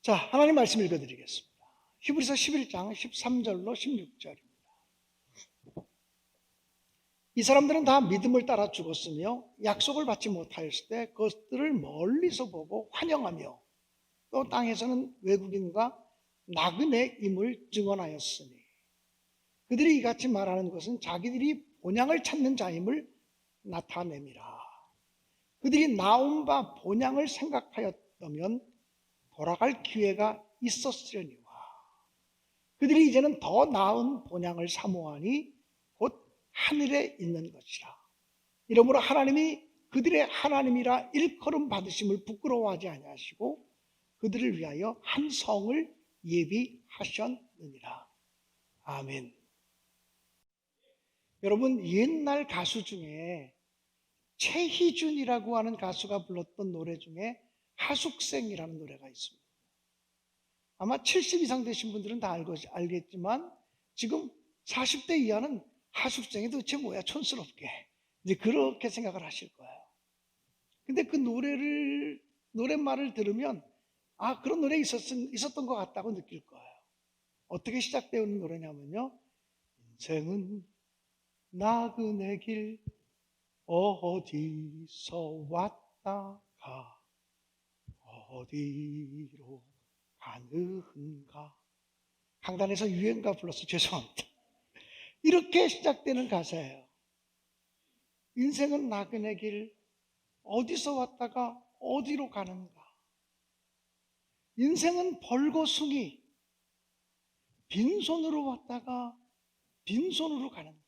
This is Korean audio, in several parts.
자, 하나님 말씀 읽어드리겠습니다. 히브리서 11장 13절로 16절입니다. 이 사람들은 다 믿음을 따라 죽었으며 약속을 받지 못하였을 때 그것들을 멀리서 보고 환영하며 또 땅에서는 외국인과 나그네임을 증언하였으니 그들이 이같이 말하는 것은 자기들이 본향을 찾는 자임을 나타냄이라. 그들이 나온 바 본향을 생각하였다면 돌아갈 기회가 있었으려니와 그들이 이제는 더 나은 본향을 사모하니 곧 하늘에 있는 것이라. 이러므로 하나님이 그들의 하나님이라 일컬음 받으심을 부끄러워하지 아니하시고 그들을 위하여 한 성을 예비하셨느니라. 아멘. 여러분, 옛날 가수 중에 최희준이라고 하는 가수가 불렀던 노래 중에 하숙생이라는 노래가 있습니다. 아마 70 이상 되신 분들은 다 알겠지만 지금 40대 이하는 하숙생이 도대체 뭐야 촌스럽게 이제 그렇게 생각을 하실 거예요. 근데 그 노랫말을 들으면 아, 그런 노래 있었던 것 같다고 느낄 거예요. 어떻게 시작되는 노래냐면요, 인생은 나그네 길 어디서 왔다가 어디로 가는가. 강단에서 유행가 불러서 죄송합니다. 이렇게 시작되는 가사예요. 인생은 나그네 길 어디서 왔다가 어디로 가는가. 인생은 벌거숭이 빈손으로 왔다가 빈손으로 가는가.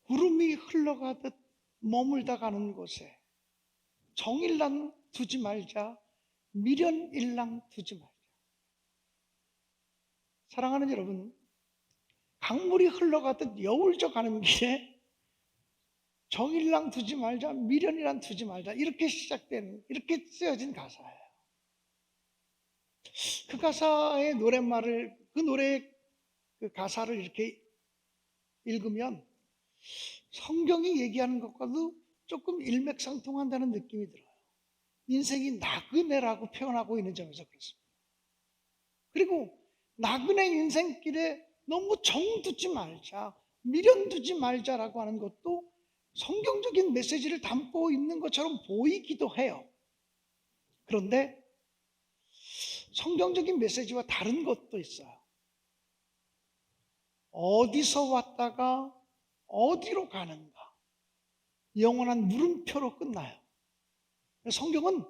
구름이 흘러가듯 머물다 가는 곳에 정일랑 두지 말자, 미련일랑 두지 말자. 사랑하는 여러분, 강물이 흘러가듯 여울져 가는 길에 정일랑 두지 말자, 미련이랑 두지 말자, 이렇게 시작된, 이렇게 쓰여진 가사예요. 그 가사의 노랫말을, 그 노래의 그 가사를 이렇게 읽으면 성경이 얘기하는 것과도 조금 일맥상통한다는 느낌이 들어요. 인생이 나그네라고 표현하고 있는 점에서 그렇습니다. 그리고 나그네 인생길에 너무 정두지 말자, 미련 두지 말자라고 하는 것도 성경적인 메시지를 담고 있는 것처럼 보이기도 해요. 그런데 성경적인 메시지와 다른 것도 있어요. 어디서 왔다가 어디로 가는가? 영원한 물음표로 끝나요. 성경은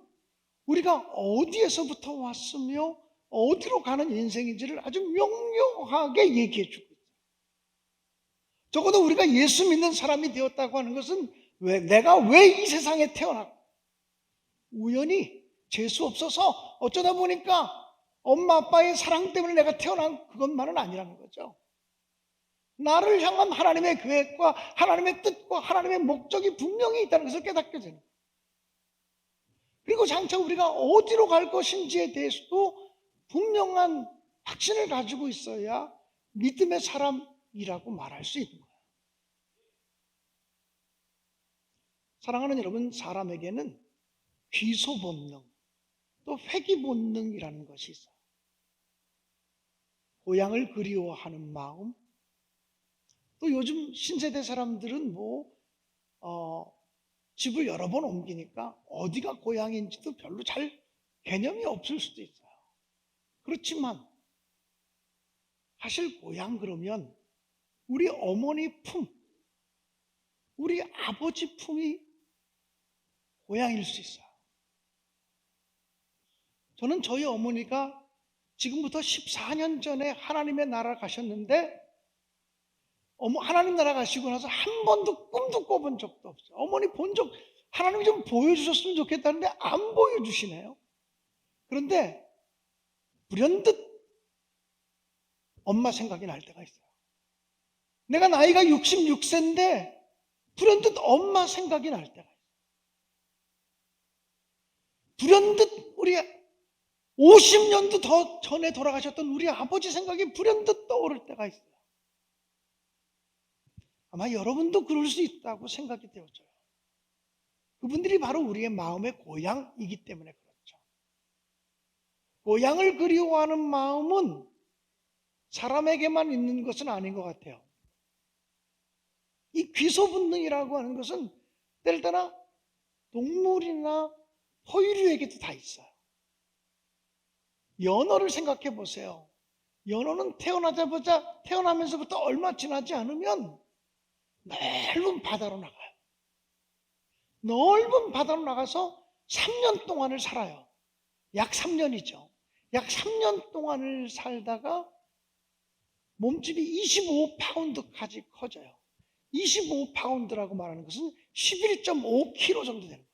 우리가 어디에서부터 왔으며 어디로 가는 인생인지를 아주 명료하게 얘기해 주고 있어요. 적어도 우리가 예수 믿는 사람이 되었다고 하는 것은 내가 왜 이 세상에 태어났고 우연히 재수 없어서 어쩌다 보니까 엄마 아빠의 사랑 때문에 내가 태어난 그것만은 아니라는 거죠. 나를 향한 하나님의 계획과 하나님의 뜻과 하나님의 목적이 분명히 있다는 것을 깨닫게 되는 거예요. 그리고 장차 우리가 어디로 갈 것인지에 대해서도 분명한 확신을 가지고 있어야 믿음의 사람이라고 말할 수 있는 거예요. 사랑하는 여러분, 사람에게는 귀소 본능, 또 회귀 본능이라는 것이 있어요. 고향을 그리워하는 마음, 또 요즘 신세대 사람들은 집을 여러 번 옮기니까 어디가 고향인지도 별로 잘 개념이 없을 수도 있어요. 그렇지만 사실 고향 그러면 우리 어머니 품, 우리 아버지 품이 고향일 수 있어요. 저는 저희 어머니가 지금부터 14년 전에 하나님의 나라 가셨는데 하나님 나라 가시고 나서 한 번도 꿈도 꿔본 적도 없어요. 어머니 본 적, 하나님이 좀 보여주셨으면 좋겠다는데 안 보여주시네요. 그런데 불현듯 엄마 생각이 날 때가 있어요. 내가 나이가 66세인데 불현듯 엄마 생각이 날 때가 있어요. 불현듯 우리 50년도 더 전에 돌아가셨던 우리 아버지 생각이 불현듯 떠오를 때가 있어요. 아마 여러분도 그럴 수 있다고 생각이 되어져요. 그분들이 바로 우리의 마음의 고향이기 때문에 그렇죠. 고향을 그리워하는 마음은 사람에게만 있는 것은 아닌 것 같아요. 이 귀소 본능이라고 하는 것은 때를 따라 동물이나 포유류에게도 다 있어요. 연어를 생각해 보세요. 연어는 태어나면서부터 얼마 지나지 않으면 넓은 바다로 나가요. 넓은 바다로 나가서 3년 동안을 살아요. 약 3년이죠. 약 3년 동안을 살다가 몸집이 25파운드까지 커져요. 25파운드라고 말하는 것은 11.5kg 정도 되는 거예요.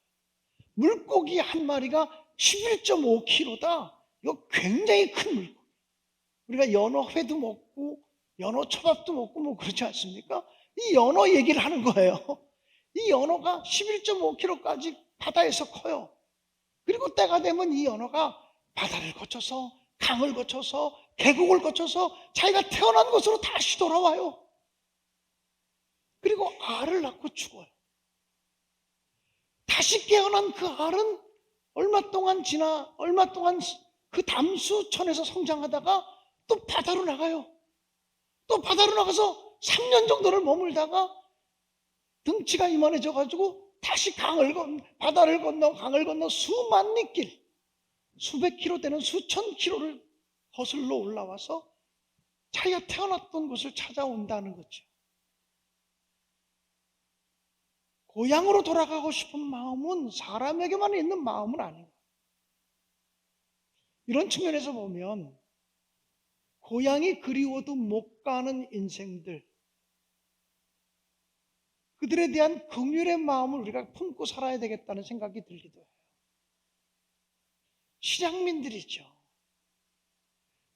물고기 한 마리가 11.5kg다. 이거 굉장히 큰 물고기. 우리가 연어회도 먹고 연어 초밥도 먹고 뭐 그렇지 않습니까? 이 연어 얘기를 하는 거예요. 이 연어가 11.5kg까지 바다에서 커요. 그리고 때가 되면 이 연어가 바다를 거쳐서 강을 거쳐서 계곡을 거쳐서 자기가 태어난 곳으로 다시 돌아와요. 그리고 알을 낳고 죽어요. 다시 깨어난 그 알은 얼마 동안 그 담수천에서 성장하다가 또 바다로 나가요. 또 바다로 나가서 3년 정도를 머물다가 등치가 이만해져 가지고 다시 바다를 건너 강을 건너 수만 리길, 수백 킬로 되는 수천 킬로를 거슬러 올라와서 자기가 태어났던 곳을 찾아온다는 거죠. 고향으로 돌아가고 싶은 마음은 사람에게만 있는 마음은 아니에요. 이런 측면에서 보면 고향이 그리워도 못 가는 인생들, 그들에 대한 긍휼의 마음을 우리가 품고 살아야 되겠다는 생각이 들기도 해요. 실향민들이죠.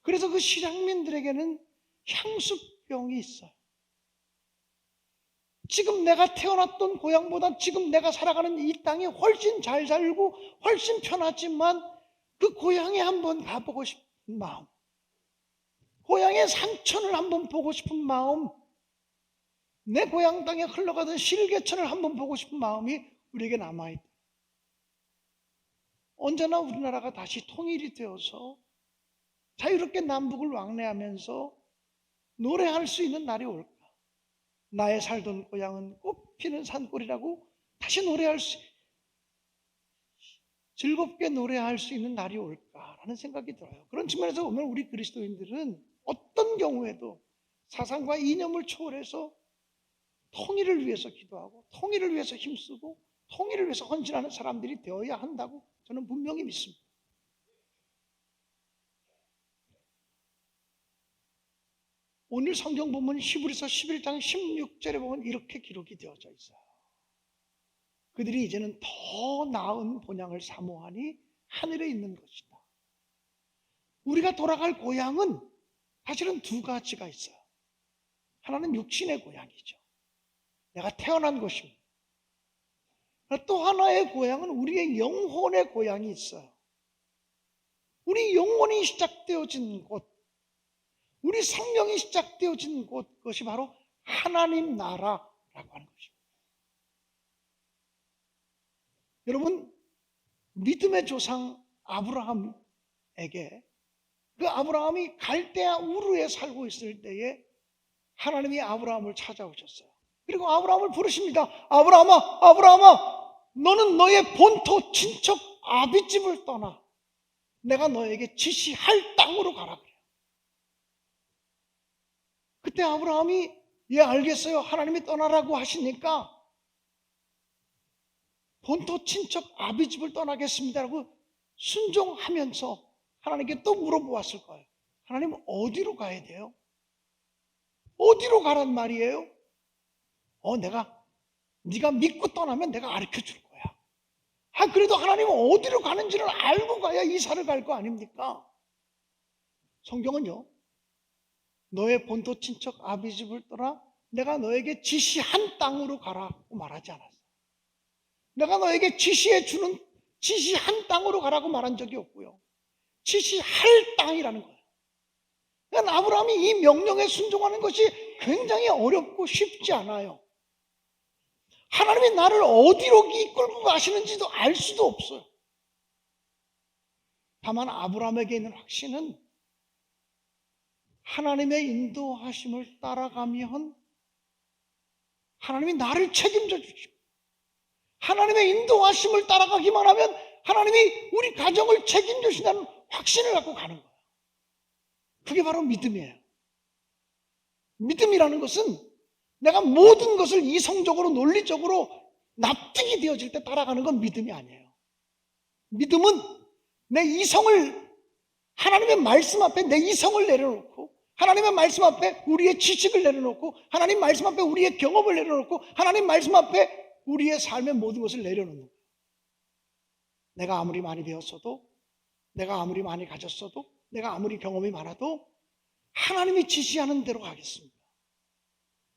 그래서 그 실향민들에게는 향수병이 있어요. 지금 내가 태어났던 고향보다 지금 내가 살아가는 이 땅이 훨씬 잘 살고 훨씬 편하지만 그 고향에 한번 가보고 싶은 마음, 고향의 산천을 한번 보고 싶은 마음, 내 고향 땅에 흘러가던 실개천을 한번 보고 싶은 마음이 우리에게 남아있다. 언제나 우리나라가 다시 통일이 되어서 자유롭게 남북을 왕래하면서 노래할 수 있는 날이 올까? 나의 살던 고향은 꽃피는 산골이라고 다시 즐겁게 노래할 수 있는 날이 올까라는 생각이 들어요. 그런 측면에서 보면 우리 그리스도인들은 어떤 경우에도 사상과 이념을 초월해서 통일을 위해서 기도하고 통일을 위해서 힘쓰고 통일을 위해서 헌신하는 사람들이 되어야 한다고 저는 분명히 믿습니다. 오늘 성경 본문 히브리서 11장 16절에 보면 이렇게 기록이 되어져 있어요. 그들이 이제는 더 나은 본향을 사모하니 하늘에 있는 것이다. 우리가 돌아갈 고향은 사실은 두 가지가 있어요. 하나는 육신의 고향이죠. 내가 태어난 곳입니다. 또 하나의 고향은 우리의 영혼의 고향이 있어요. 우리 영혼이 시작되어진 곳, 우리 생명이 시작되어진 곳, 그것이 바로 하나님 나라라고 하는 것입니다. 여러분, 믿음의 조상 아브라함에게 그 아브라함이 갈대아 우르에 살고 있을 때에 하나님이 아브라함을 찾아오셨어요. 그리고 아브라함을 부르십니다. 아브라함아, 아브라함아, 너는 너의 본토 친척 아비집을 떠나 내가 너에게 지시할 땅으로 가라 그래요. 그때 아브라함이 예 알겠어요, 하나님이 떠나라고 하시니까 본토 친척 아비집을 떠나겠습니다라고 순종하면서 하나님께 또 물어보았을 거예요. 하나님 어디로 가야 돼요? 어디로 가란 말이에요? 네가 믿고 떠나면 내가 가르쳐 줄 거야. 그래도 하나님은 어디로 가는지를 알고 가야 이사를 갈 거 아닙니까? 성경은요, 너의 본토 친척 아비집을 떠나 내가 너에게 지시한 땅으로 가라고 말하지 않았어요. 내가 너에게 지시한 땅으로 가라고 말한 적이 없고요. 지시할 땅이라는 거예요. 그러니까 아브라함이 이 명령에 순종하는 것이 굉장히 어렵고 쉽지 않아요. 하나님이 나를 어디로 이끌고 가시는지도 알 수도 없어요. 다만 아브라함에게 있는 확신은 하나님의 인도하심을 따라가면 하나님이 나를 책임져 주시고, 하나님의 인도하심을 따라가기만 하면 하나님이 우리 가정을 책임져 주신다는 확신을 갖고 가는 거예요. 그게 바로 믿음이에요. 믿음이라는 것은 내가 모든 것을 이성적으로 논리적으로 납득이 되어질 때 따라가는 건 믿음이 아니에요. 믿음은 내 이성을, 하나님의 말씀 앞에 내 이성을 내려놓고, 하나님의 말씀 앞에 우리의 지식을 내려놓고, 하나님 말씀 앞에 우리의 경험을 내려놓고, 하나님 말씀 앞에 우리의 삶의 모든 것을 내려놓는 거예요. 내가 아무리 많이 배웠어도, 내가 아무리 많이 가졌어도, 내가 아무리 경험이 많아도 하나님이 지시하는 대로 가겠습니다.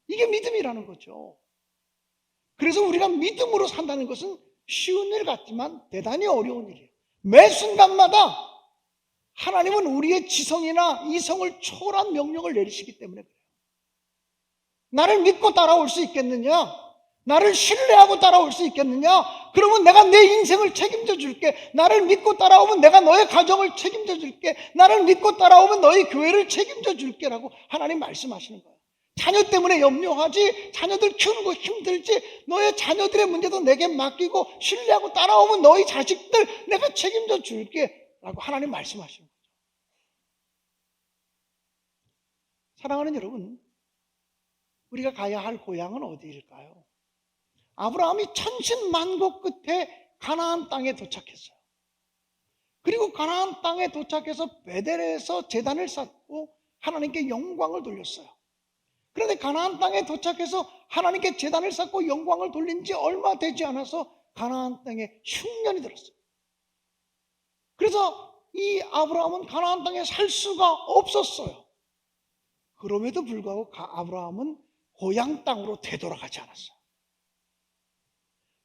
이게 믿음이라는 거죠. 그래서 우리가 믿음으로 산다는 것은 쉬운 일 같지만 대단히 어려운 일이에요. 매 순간마다 하나님은 우리의 지성이나 이성을 초월한 명령을 내리시기 때문에 그래요. 나를 믿고 따라올 수 있겠느냐? 나를 신뢰하고 따라올 수 있겠느냐? 그러면 내가 내 인생을 책임져 줄게. 나를 믿고 따라오면 내가 너의 가정을 책임져 줄게. 나를 믿고 따라오면 너의 교회를 책임져 줄게 라고 하나님 말씀하시는 거예요. 자녀 때문에 염려하지, 자녀들 키우는 거 힘들지, 너의 자녀들의 문제도 내게 맡기고 신뢰하고 따라오면 너희 자식들 내가 책임져 줄게 라고 하나님 말씀하시는 거죠. 사랑하는 여러분, 우리가 가야 할 고향은 어디일까요? 아브라함이 천신만고 끝에 가나안 땅에 도착했어요. 그리고 가나안 땅에 도착해서 베델에서 제단을 쌓고 하나님께 영광을 돌렸어요. 그런데 가나안 땅에 도착해서 하나님께 제단을 쌓고 영광을 돌린 지 얼마 되지 않아서 가나안 땅에 흉년이 들었어요. 그래서 이 아브라함은 가나안 땅에 살 수가 없었어요. 그럼에도 불구하고 아브라함은 고향 땅으로 되돌아가지 않았어요.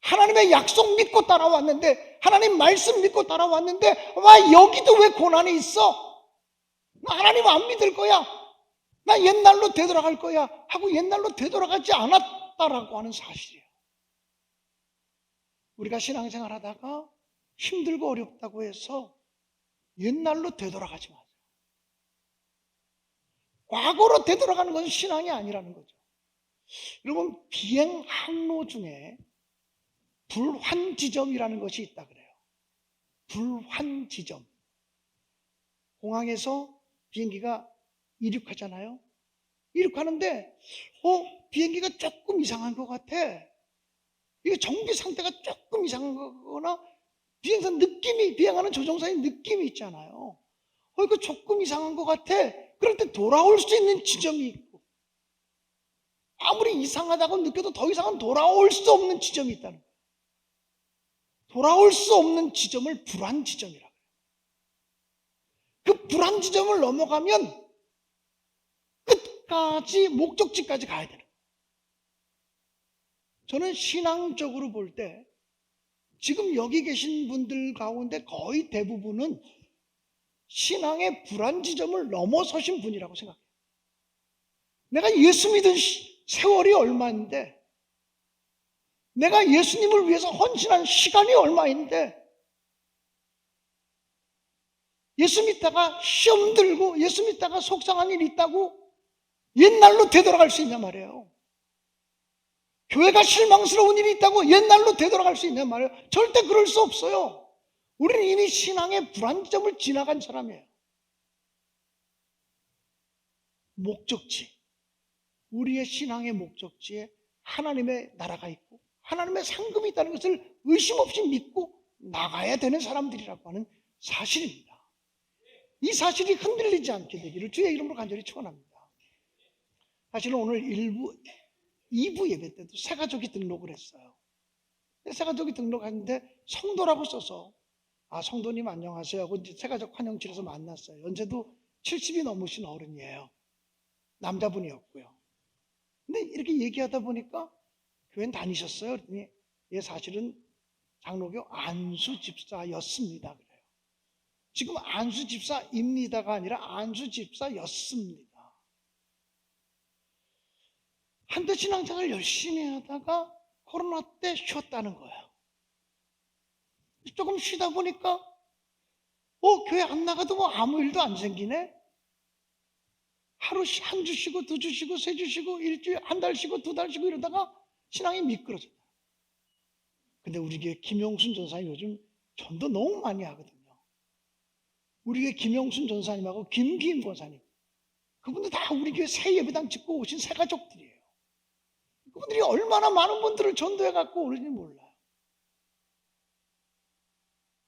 하나님의 약속 믿고 따라왔는데, 하나님 말씀 믿고 따라왔는데, 와, 여기도 왜 고난이 있어? 나 하나님 안 믿을 거야. 나 옛날로 되돌아갈 거야 하고 옛날로 되돌아가지 않았다라고 하는 사실이에요. 우리가 신앙생활 하다가 힘들고 어렵다고 해서 옛날로 되돌아가지 마세요. 과거로 되돌아가는 것은 신앙이 아니라는 거죠. 여러분, 비행 항로 중에 불환 지점이라는 것이 있다 그래요. 불환 지점. 공항에서 비행기가 이륙하잖아요. 이륙하는데 비행기가 조금 이상한 것 같아. 이거 정비 상태가 조금 이상한 거거나 비행사 느낌이, 비행하는 조종사의 느낌이 있잖아요. 이거 조금 이상한 것 같아. 그럴 때 돌아올 수 있는 지점이 있고, 아무리 이상하다고 느껴도 더 이상은 돌아올 수 없는 지점이 있다는 거예요. 돌아올 수 없는 지점을 불안 지점이라고 해요. 그 불안 지점을 넘어가면 끝까지 목적지까지 가야 되는 거예요. 저는 신앙적으로 볼 때 지금 여기 계신 분들 가운데 거의 대부분은 신앙의 불안 지점을 넘어서신 분이라고 생각해요. 내가 예수 믿은 세월이 얼마인데, 내가 예수님을 위해서 헌신한 시간이 얼마인데, 예수 믿다가 시험 들고 예수 믿다가 속상한 일이 있다고 옛날로 되돌아갈 수 있냐 말이에요. 교회가 실망스러운 일이 있다고 옛날로 되돌아갈 수 있냐 말이에요. 절대 그럴 수 없어요. 우리는 이미 신앙의 불안점을 지나간 사람이에요. 목적지, 우리의 신앙의 목적지에 하나님의 나라가 있고 하나님의 상급이 있다는 것을 의심 없이 믿고 나가야 되는 사람들이라고 하는 사실입니다. 이 사실이 흔들리지 않게 되기를 주의 이름으로 간절히 축원합니다. 사실은 오늘 2부 예배 때도 새가족이 등록을 했어요. 새가족이 등록했는데 성도라고 써서 성도님 안녕하세요 하고 이제 새가족 환영실에서 만났어요. 연세도 70이 넘으신 어른이에요. 남자분이었고요. 근데 이렇게 얘기하다 보니까 교회는 다니셨어요? 그랬더니 예, 사실은 장로교 안수 집사였습니다. 그래요. 지금 안수 집사입니다가 아니라 안수 집사였습니다. 한때 신앙생활 열심히 하다가 코로나 때 쉬었다는 거예요. 조금 쉬다 보니까 교회 안 나가도 뭐 아무 일도 안 생기네? 하루 한 주 쉬고 두 주 쉬고 세 주 쉬고 일주일 한 달 쉬고 두 달 쉬고 이러다가 신앙이 미끄러졌다. 근데 우리 교회 김용순 전사님 요즘 전도 너무 많이 하거든요. 우리 교회 김용순 전사님하고 김기임 권사님, 그분들 다 우리 교회 새 예배당 짓고 오신 새 가족들이에요. 그분들이 얼마나 많은 분들을 전도해 갖고 오는지 몰라요.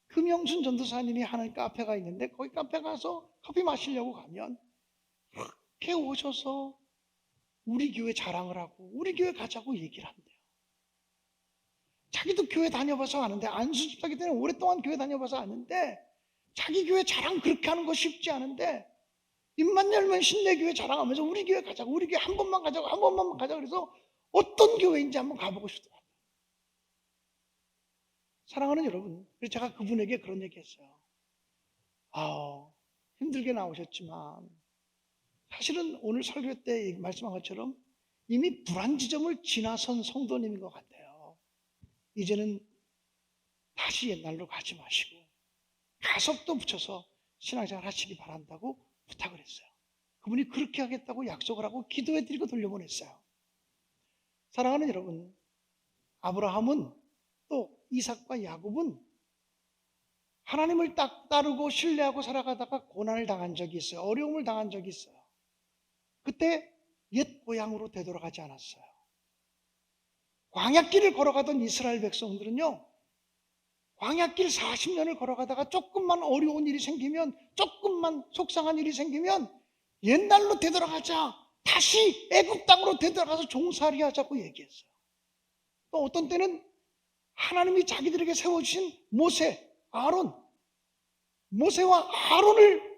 금영순 전도사님이 하는 카페가 있는데 거기 카페 가서 커피 마시려고 가면 그렇게 오셔서 우리 교회 자랑을 하고 우리 교회 가자고 얘기를 한대요. 자기도 교회 다녀봐서 아는데, 안수 집사기 때문에 오랫동안 교회 다녀봐서 아는데 자기 교회 자랑 그렇게 하는 거 쉽지 않은데 입만 열면 신내 교회 자랑하면서 우리 교회 가자고, 우리 교회 한 번만 가자고, 한 번만 가자고 그래서 어떤 교회인지 한번 가보고 싶더라고요. 사랑하는 여러분, 그래서 제가 그분에게 그런 얘기 했어요. 힘들게 나오셨지만 사실은 오늘 설교 때 말씀한 것처럼 이미 불안 지점을 지나선 성도님인 것 같아요. 이제는 다시 옛날로 가지 마시고 가속도 붙여서 신앙생활 하시기 바란다고 부탁을 했어요. 그분이 그렇게 하겠다고 약속을 하고 기도해드리고 돌려보냈어요. 사랑하는 여러분, 아브라함은 또 이삭과 야곱은 하나님을 딱 따르고 신뢰하고 살아가다가 고난을 당한 적이 있어요. 어려움을 당한 적이 있어요. 그때 옛 고향으로 되돌아가지 않았어요. 광야길을 걸어가던 이스라엘 백성들은요, 광야길 40년을 걸어가다가 조금만 어려운 일이 생기면, 조금만 속상한 일이 생기면 옛날로 되돌아가자, 다시 애굽 땅으로 되돌아가서 종살이 하자고 얘기했어요. 또 어떤 때는 하나님이 자기들에게 세워주신 모세, 아론, 모세와 아론을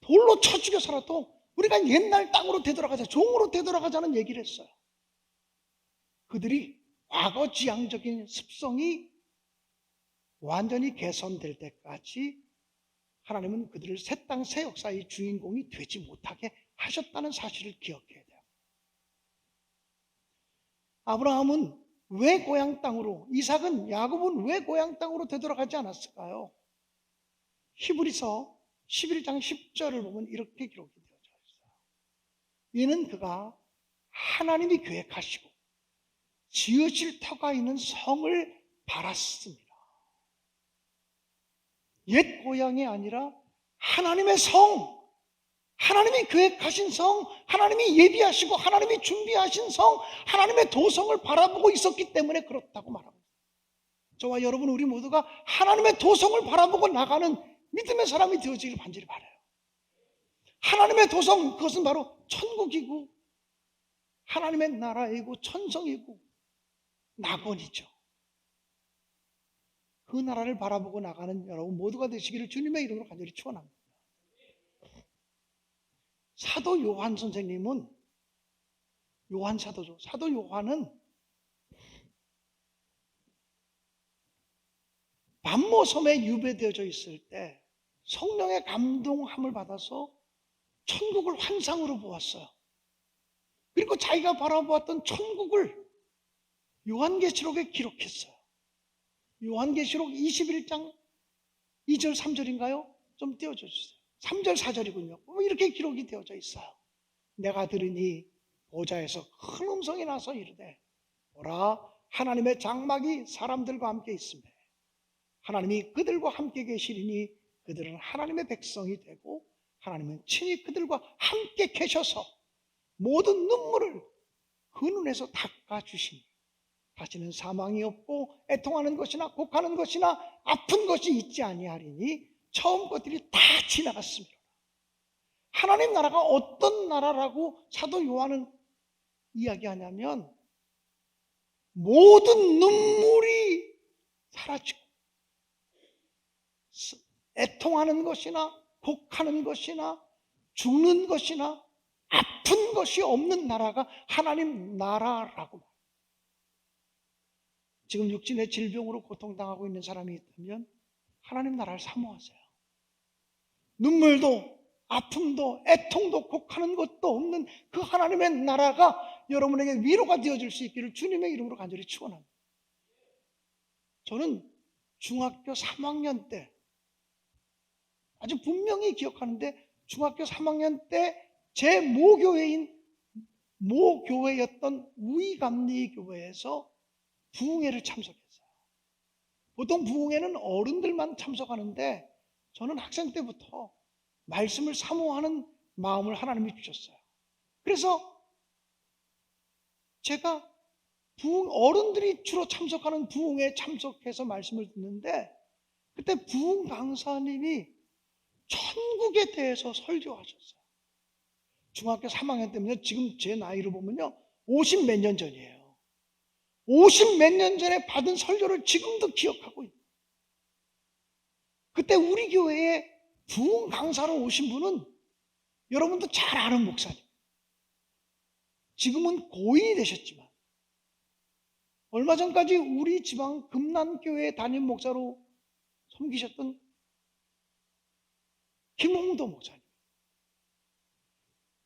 돌로 쳐 죽여서라도 우리가 옛날 땅으로 되돌아가자, 종으로 되돌아가자는 얘기를 했어요. 그들이 과거 지향적인 습성이 완전히 개선될 때까지 하나님은 그들을 새 땅, 새 역사의 주인공이 되지 못하게 하셨다는 사실을 기억해야 돼요. 아브라함은 왜 고향 땅으로, 이삭은, 야곱은 왜 고향 땅으로 되돌아가지 않았을까요? 히브리서 11장 10절을 보면 이렇게 기록이 되어져 있어요. 이는 그가 하나님이 계획하시고 지으실 터가 있는 성을 바랐습니다. 옛 고향이 아니라 하나님의 성, 하나님이 계획하신 성, 하나님이 예비하시고 하나님이 준비하신 성, 하나님의 도성을 바라보고 있었기 때문에 그렇다고 말합니다. 저와 여러분, 우리 모두가 하나님의 도성을 바라보고 나가는 믿음의 사람이 되어지길 간절히 바라요. 하나님의 도성, 그것은 바로 천국이고 하나님의 나라이고 천성이고 낙원이죠. 그 나라를 바라보고 나가는 여러분 모두가 되시기를 주님의 이름으로 간절히 축원합니다. 사도 요한 선생님은, 요한 사도죠. 사도 요한은 밤모섬에 유배되어져 있을 때 성령의 감동함을 받아서 천국을 환상으로 보았어요. 그리고 자기가 바라보았던 천국을 요한계시록에 기록했어요. 요한계시록 21장 2절 3절인가요? 좀 띄워줘 주세요. 3절 4절이군요. 이렇게 기록이 되어져 있어요. 내가 들으니 보좌에서 큰 음성이 나서 이르되, 보라, 하나님의 장막이 사람들과 함께 있으며 하나님이 그들과 함께 계시리니 그들은 하나님의 백성이 되고 하나님은 친히 그들과 함께 계셔서 모든 눈물을 그 눈에서 닦아주시니 다시는 사망이 없고 애통하는 것이나 곡하는 것이나 아픈 것이 있지 아니하리니 처음 것들이 다 지나갔습니다. 하나님 나라가 어떤 나라라고 사도 요한은 이야기하냐면 모든 눈물이 사라지고 애통하는 것이나 곡하는 것이나 죽는 것이나 아픈 것이 없는 나라가 하나님 나라라고. 지금 육신의 질병으로 고통당하고 있는 사람이 있다면 하나님 나라를 사모하세요. 눈물도 아픔도 애통도 곡하는 것도 없는 그 하나님의 나라가 여러분에게 위로가 되어줄 수 있기를 주님의 이름으로 간절히 축원합니다. 저는 중학교 3학년 때 아주 분명히 기억하는데 중학교 3학년 때 제 모교회였던 우이감리교회에서 부흥회를 참석했어요. 보통 부흥회는 어른들만 참석하는데 저는 학생 때부터 말씀을 사모하는 마음을 하나님이 주셨어요. 그래서 제가 어른들이 주로 참석하는 부흥회에 참석해서 말씀을 듣는데 그때 부흥 강사님이 천국에 대해서 설교하셨어요. 중학교 3학년 때면요, 지금 제 나이로 보면요 50 몇 년 전이에요. 50 몇 년 전에 받은 설교를 지금도 기억하고 있어요. 그때 우리 교회에 부흥 강사로 오신 분은 여러분도 잘 아는 목사님, 지금은 고인이 되셨지만 얼마 전까지 우리 지방 금난교회 담임 목사로 섬기셨던 김홍도 목사님.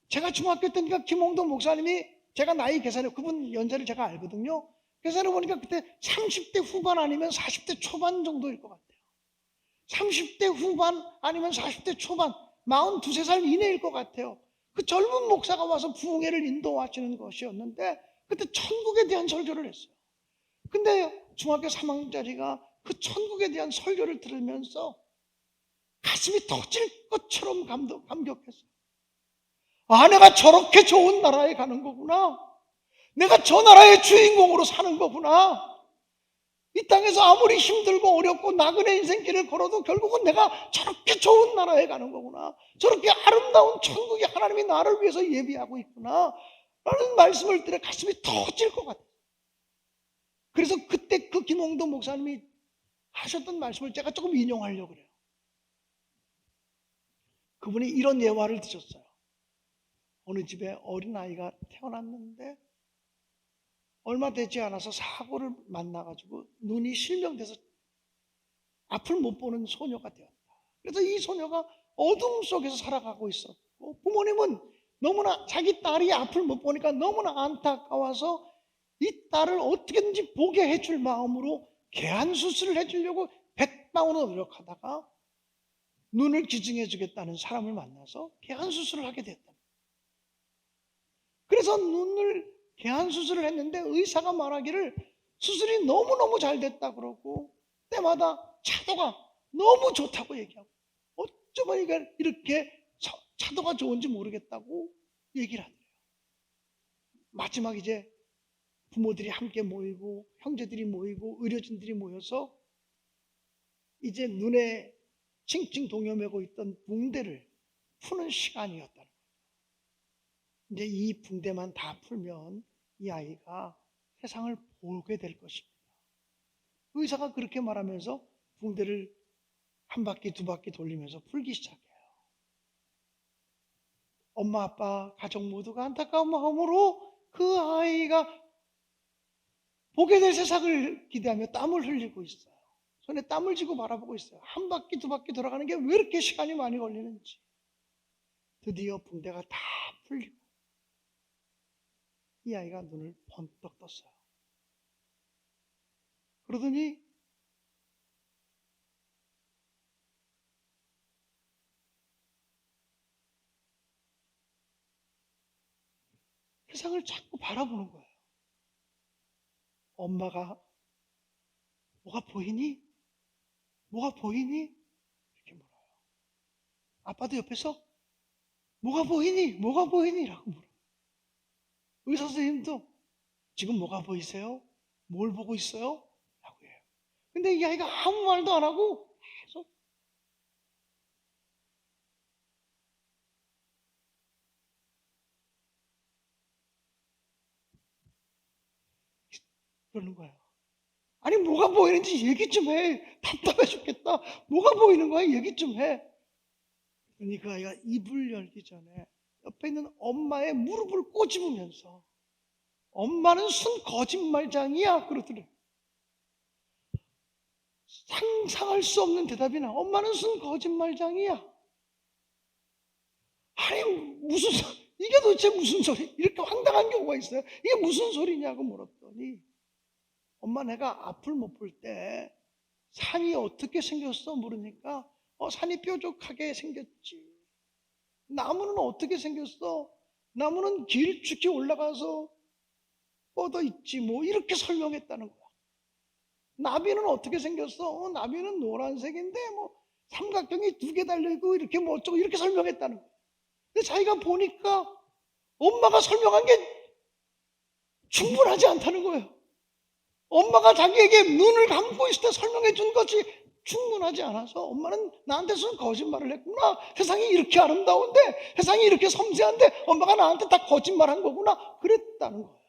제가 중학교 때니까 김홍도 목사님이, 제가 나이 계산해, 그분 연세를 제가 알거든요. 계산해 보니까 그때 30대 후반 아니면 40대 초반 정도일 것 같아요. 30대 후반 아니면 40대 초반, 42, 3살 이내일 것 같아요. 그 젊은 목사가 와서 부흥회를 인도하시는 것이었는데 그때 천국에 대한 설교를 했어요. 근데 중학교 3학년짜리가 그 천국에 대한 설교를 들으면서 가슴이 터질 것처럼 감격했어요. 아, 내가 저렇게 좋은 나라에 가는 거구나. 내가 저 나라의 주인공으로 사는 거구나. 이 땅에서 아무리 힘들고 어렵고 나그네 인생길을 걸어도 결국은 내가 저렇게 좋은 나라에 가는 거구나. 저렇게 아름다운 천국에 하나님이 나를 위해서 예비하고 있구나 라는 말씀을 들어 가슴이 터질 것 같아요. 그래서 그때 그 김홍도 목사님이 하셨던 말씀을 제가 조금 인용하려고 그래요. 그분이 이런 예화를 드셨어요. 어느 집에 어린아이가 태어났는데 얼마 되지 않아서 사고를 만나가지고 눈이 실명돼서 앞을 못 보는 소녀가 되었다. 그래서 이 소녀가 어둠 속에서 살아가고 있었고 부모님은 너무나 자기 딸이 앞을 못 보니까 너무나 안타까워서 이 딸을 어떻게든지 보게 해줄 마음으로 개안 수술을 해주려고 백방으로 노력하다가 눈을 기증해 주겠다는 사람을 만나서 개안 수술을 하게 됐다. 그래서 눈을 개안 수술을 했는데 의사가 말하기를 수술이 너무너무 잘 됐다 그러고 때마다 차도가 너무 좋다고 얘기하고 어쩌면 이렇게 차도가 좋은지 모르겠다고 얘기를 하더래요. 마지막 이제 부모들이 함께 모이고 형제들이 모이고 의료진들이 모여서 이제 눈에 칭칭 동여매고 있던 붕대를 푸는 시간이었다는 거예요. 이제 이 붕대만 다 풀면 이 아이가 세상을 보게 될 것입니다. 의사가 그렇게 말하면서 붕대를 한 바퀴 두 바퀴 돌리면서 풀기 시작해요. 엄마 아빠 가족 모두가 안타까운 마음으로 그 아이가 보게 될 세상을 기대하며 땀을 흘리고 있어요. 손에 땀을 쥐고 바라보고 있어요. 한 바퀴 두 바퀴 돌아가는 게 왜 이렇게 시간이 많이 걸리는지. 드디어 붕대가 다 풀리고 이 아이가 눈을 번쩍 떴어요. 그러더니 세상을 자꾸 바라보는 거예요. 엄마가 뭐가 보이니? 뭐가 보이니? 이렇게 물어요. 아빠도 옆에서 뭐가 보이니? 뭐가 보이니? 라고 물어요. 의사 선생님도 지금 뭐가 보이세요? 뭘 보고 있어요? 라고 해요. 근데 이 아이가 아무 말도 안 하고 계속 그러는 거예요. 아니 뭐가 보이는지 얘기 좀 해. 답답해 죽겠다. 뭐가 보이는 거야? 얘기 좀 해. 그러니 그 아이가 입을 열기 전에 옆에 있는 엄마의 무릎을 꼬집으면서 엄마는 순 거짓말장이야 그러더래요. 상상할 수 없는 대답이나 엄마는 순 거짓말장이야. 아니 무슨 이게 도대체 무슨 소리? 이렇게 황당한 경우가 있어요. 이게 무슨 소리냐고 물었더니 엄마 내가 앞을 못 볼 때 산이 어떻게 생겼어? 물으니까 산이 뾰족하게 생겼지. 나무는 어떻게 생겼어? 나무는 길쭉히 올라가서 뻗어 있지 뭐 이렇게 설명했다는 거야. 나비는 어떻게 생겼어? 나비는 노란색인데 뭐 삼각형이 2개 달려있고 이렇게 뭐 어쩌고 이렇게 설명했다는 거야. 근데 자기가 보니까 엄마가 설명한 게 충분하지 않다는 거예요. 엄마가 자기에게 눈을 감고 있을 때 설명해 준 것이 충분하지 않아서 엄마는 나한테서는 거짓말을 했구나. 세상이 이렇게 아름다운데, 세상이 이렇게 섬세한데 엄마가 나한테 다 거짓말한 거구나. 그랬다는 거예요.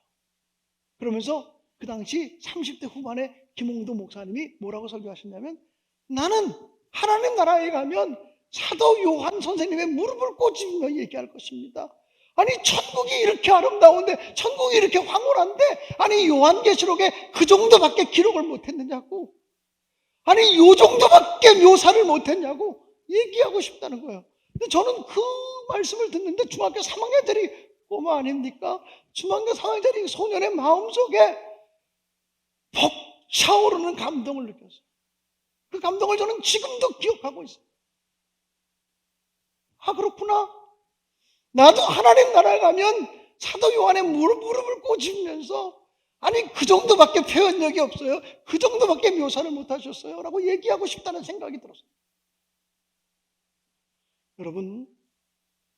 그러면서 그 당시 30대 후반에 김홍도 목사님이 뭐라고 설교하셨냐면, 나는 하나님 나라에 가면 사도 요한 선생님의 무릎을 꼬집으며 얘기할 것입니다. 아니 천국이 이렇게 아름다운데, 천국이 이렇게 황홀한데, 아니 요한계시록에 그 정도밖에 기록을 못했느냐고, 아니 요 정도밖에 묘사를 못했냐고 얘기하고 싶다는 거예요. 근데 저는 그 말씀을 듣는데 중학교 3학년짜리 꼬마 아닙니까? 중학교 3학년짜리 소년의 마음속에 벅차오르는 감동을 느꼈어요. 그 감동을 저는 지금도 기억하고 있어요. 아, 그렇구나. 나도 하나님 나라에 가면 사도 요한의 무릎을 꼬집으면서, 아니 그 정도밖에 표현력이 없어요, 그 정도밖에 묘사를 못하셨어요 라고 얘기하고 싶다는 생각이 들었어요.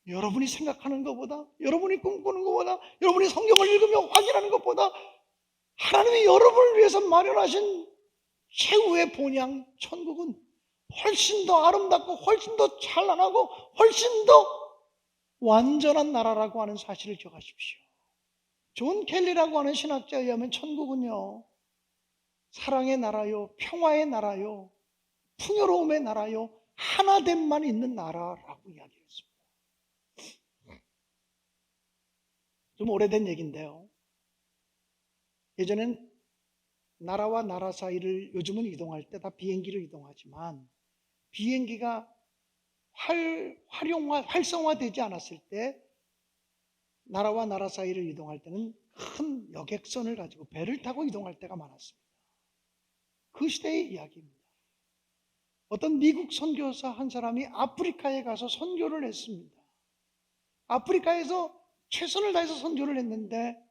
여러분이 생각하는 것보다, 여러분이 꿈꾸는 것보다, 여러분이 성경을 읽으며 확인하는 것보다 하나님이 여러분을 위해서 마련하신 최후의 본향 천국은 훨씬 더 아름답고 훨씬 더 찬란하고 훨씬 더 완전한 나라라고 하는 사실을 기억하십시오. 존 켈리라고 하는 신학자에 의하면 천국은요, 사랑의 나라요, 평화의 나라요, 풍요로움의 나라요, 하나됨만 있는 나라라고 이야기했습니다. 좀 오래된 얘기인데요, 예전엔 나라와 나라 사이를 요즘은 이동할 때 다 비행기로 이동하지만, 비행기가 활성화되지 않았을 때 나라와 나라 사이를 이동할 때는 큰 여객선을 가지고 배를 타고 이동할 때가 많았습니다. 그 시대의 이야기입니다. 어떤 미국 선교사 한 사람이 아프리카에 가서 선교를 했습니다. 아프리카에서 최선을 다해서 선교를 했는데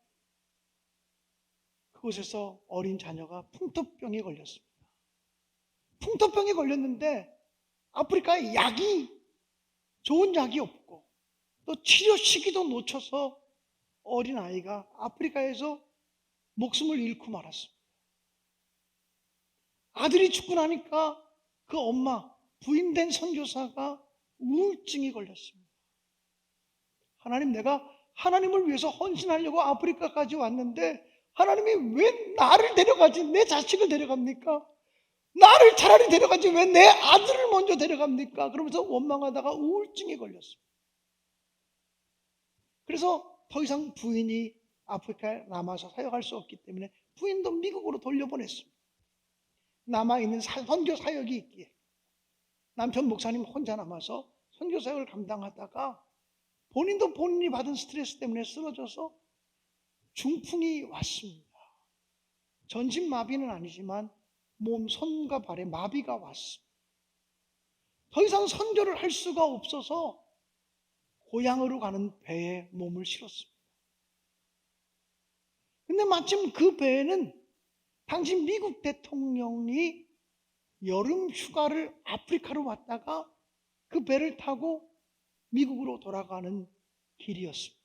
그곳에서 어린 자녀가 풍토병에 걸렸습니다. 풍토병에 걸렸는데 아프리카에 좋은 약이 없고 또 치료 시기도 놓쳐서 어린 아이가 아프리카에서 목숨을 잃고 말았습니다. 아들이 죽고 나니까 그 엄마, 부인된 선교사가 우울증이 걸렸습니다. 하나님, 내가 하나님을 위해서 헌신하려고 아프리카까지 왔는데 하나님이 왜 나를 데려가지, 내 자식을 데려갑니까? 나를 차라리 데려가지 왜 내 아들을 먼저 데려갑니까? 그러면서 원망하다가 우울증이 걸렸습니다. 그래서 더 이상 부인이 아프리카에 남아서 사역할 수 없기 때문에 부인도 미국으로 돌려보냈습니다. 남아있는 선교 사역이 있기에 남편 목사님 혼자 남아서 선교 사역을 감당하다가 본인도 본인이 받은 스트레스 때문에 쓰러져서 중풍이 왔습니다. 전신마비는 아니지만 몸, 손과 발에 마비가 왔습니다. 더 이상 선교를 할 수가 없어서 고향으로 가는 배에 몸을 실었습니다. 근데 마침 그 배에는 당시 미국 대통령이 여름 휴가를 아프리카로 왔다가 그 배를 타고 미국으로 돌아가는 길이었습니다.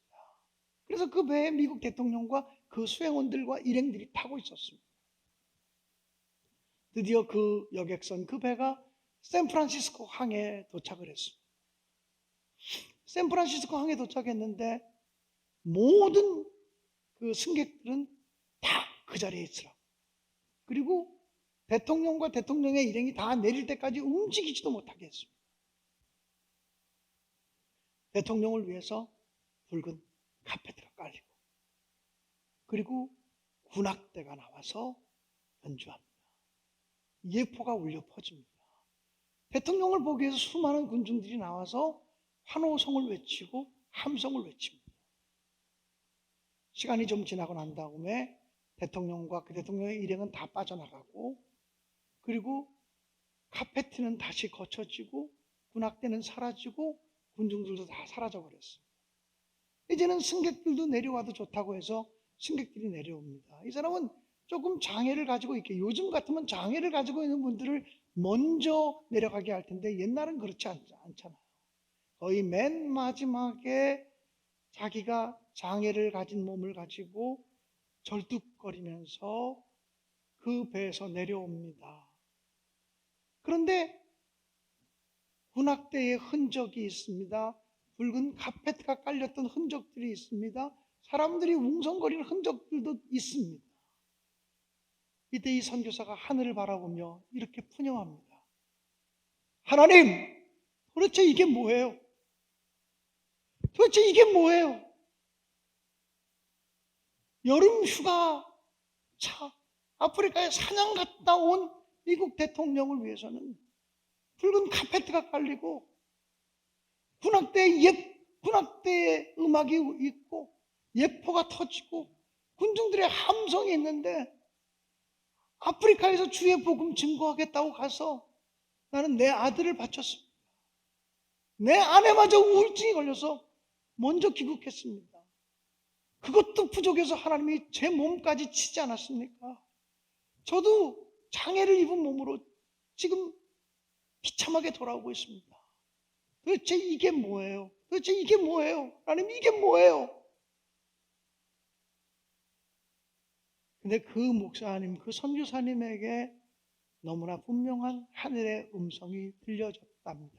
그래서 그 배에 미국 대통령과 그 수행원들과 일행들이 타고 있었습니다. 드디어 그 여객선, 그 배가 샌프란시스코 항에 도착을 했습니다. 샌프란시스코 항에 도착했는데 모든 그 승객들은 다 그 자리에 있으라고, 그리고 대통령과 대통령의 일행이 다 내릴 때까지 움직이지도 못하게 했습니다. 대통령을 위해서 붉은 카페트가 깔리고, 그리고 군악대가 나와서 연주합니다. 예포가 울려 퍼집니다. 대통령을 보기 위해서 수많은 군중들이 나와서 환호성을 외치고 함성을 외칩니다. 시간이 좀 지나고 난 다음에 대통령과 그 대통령의 일행은 다 빠져나가고, 그리고 카페트는 다시 거쳐지고 군악대는 사라지고 군중들도 다 사라져버렸습니다. 이제는 승객들도 내려와도 좋다고 해서 승객들이 내려옵니다. 이 사람은 조금 장애를 가지고 있게, 요즘 같으면 장애를 가지고 있는 분들을 먼저 내려가게 할 텐데 옛날은 그렇지 않잖아요. 거의 맨 마지막에 자기가 장애를 가진 몸을 가지고 절뚝거리면서 그 배에서 내려옵니다. 그런데 군악대의 흔적이 있습니다. 붉은 카페트가 깔렸던 흔적들이 있습니다. 사람들이 웅성거리는 흔적들도 있습니다. 이때 이 선교사가 하늘을 바라보며 이렇게 푸념합니다. 하나님, 도대체 이게 뭐예요? 도대체 이게 뭐예요? 여름 휴가 차 아프리카에 사냥 갔다 온 미국 대통령을 위해서는 붉은 카페트가 깔리고 군악대에 음악이 있고 예포가 터지고 군중들의 함성이 있는데 아프리카에서 주의 복음 증거하겠다고 가서 나는 내 아들을 바쳤습니다. 내 아내마저 우울증이 걸려서 먼저 귀국했습니다. 그것도 부족해서 하나님이 제 몸까지 치지 않았습니까? 저도 장애를 입은 몸으로 지금 비참하게 돌아오고 있습니다. 도대체 이게 뭐예요? 도대체 이게 뭐예요? 하나님, 이게 뭐예요? 근데 그 목사님, 그 선교사님에게 너무나 분명한 하늘의 음성이 들려졌답니다.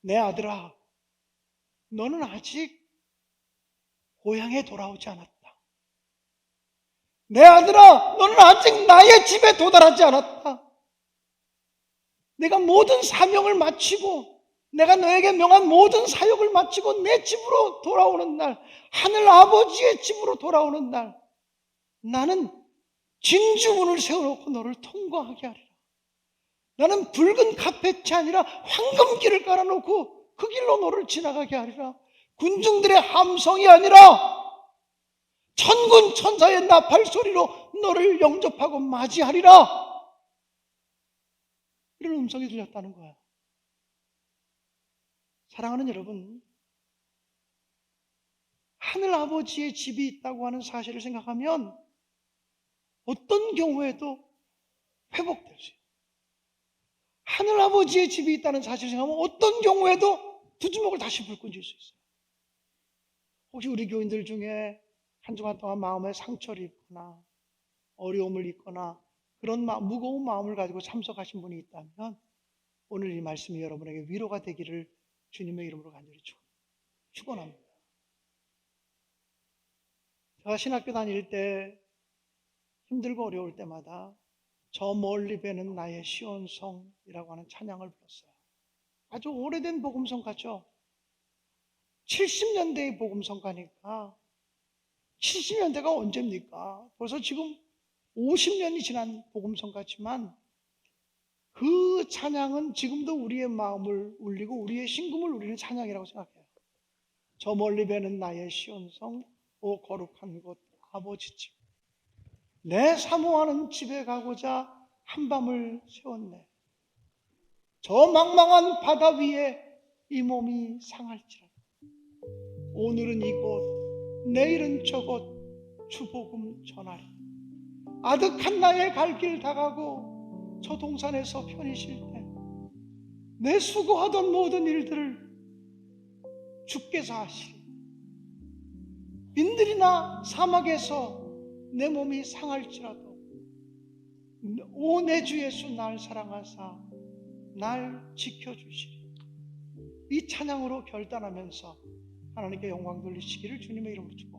내 아들아, 너는 아직 고향에 돌아오지 않았다. 내 아들아, 너는 아직 나의 집에 도달하지 않았다. 내가 모든 사명을 마치고 내가 너에게 명한 모든 사역을 마치고 내 집으로 돌아오는 날, 하늘 아버지의 집으로 돌아오는 날, 나는 진주문을 세워놓고 너를 통과하게 하리라. 나는 붉은 카펫이 아니라 황금길을 깔아놓고 그 길로 너를 지나가게 하리라. 군중들의 함성이 아니라 천군 천사의 나팔 소리로 너를 영접하고 맞이하리라. 이런 음성이 들렸다는 거예요. 사랑하는 여러분, 하늘 아버지의 집이 있다고 하는 사실을 생각하면 어떤 경우에도 회복될 수 있어요. 하늘 아버지의 집이 있다는 사실을 생각하면 어떤 경우에도 두 주먹을 다시 불끈질 수 있어요. 혹시 우리 교인들 중에 한 주간 동안 마음에 상처를 입거나 어려움을 입거나 그런 무거운 마음을 가지고 참석하신 분이 있다면 오늘 이 말씀이 여러분에게 위로가 되기를 주님의 이름으로 간절히 축원합니다. 제가 신학교 다닐 때 힘들고 어려울 때마다 저 멀리 배는 나의 시온성이라고 하는 찬양을 불렀어요. 아주 오래된 복음성가죠. 70년대의 복음성가니까 70년대가 언제입니까? 벌써 지금 50년이 지난 복음성가지만 그 찬양은 지금도 우리의 마음을 울리고 우리의 심금을 울리는 찬양이라고 생각해요. 저 멀리 배는 나의 시온성, 오 거룩한 곳 아버지 집. 내 사모하는 집에 가고자 한밤을 세웠네. 저 망망한 바다 위에 이 몸이 상할지라도 오늘은 이곳, 내일은 저곳 주복음 전하리. 아득한 나의 갈 길 다가고 저 동산에서 편히 쉴 때 내 수고하던 모든 일들을 주께서 하시리. 빈들이나 사막에서 내 몸이 상할지라도 오 내 주 예수 날 사랑하사 날 지켜주시리. 이 찬양으로 결단하면서 하나님께 영광 돌리시기를 주님의 이름으로 축복합니다.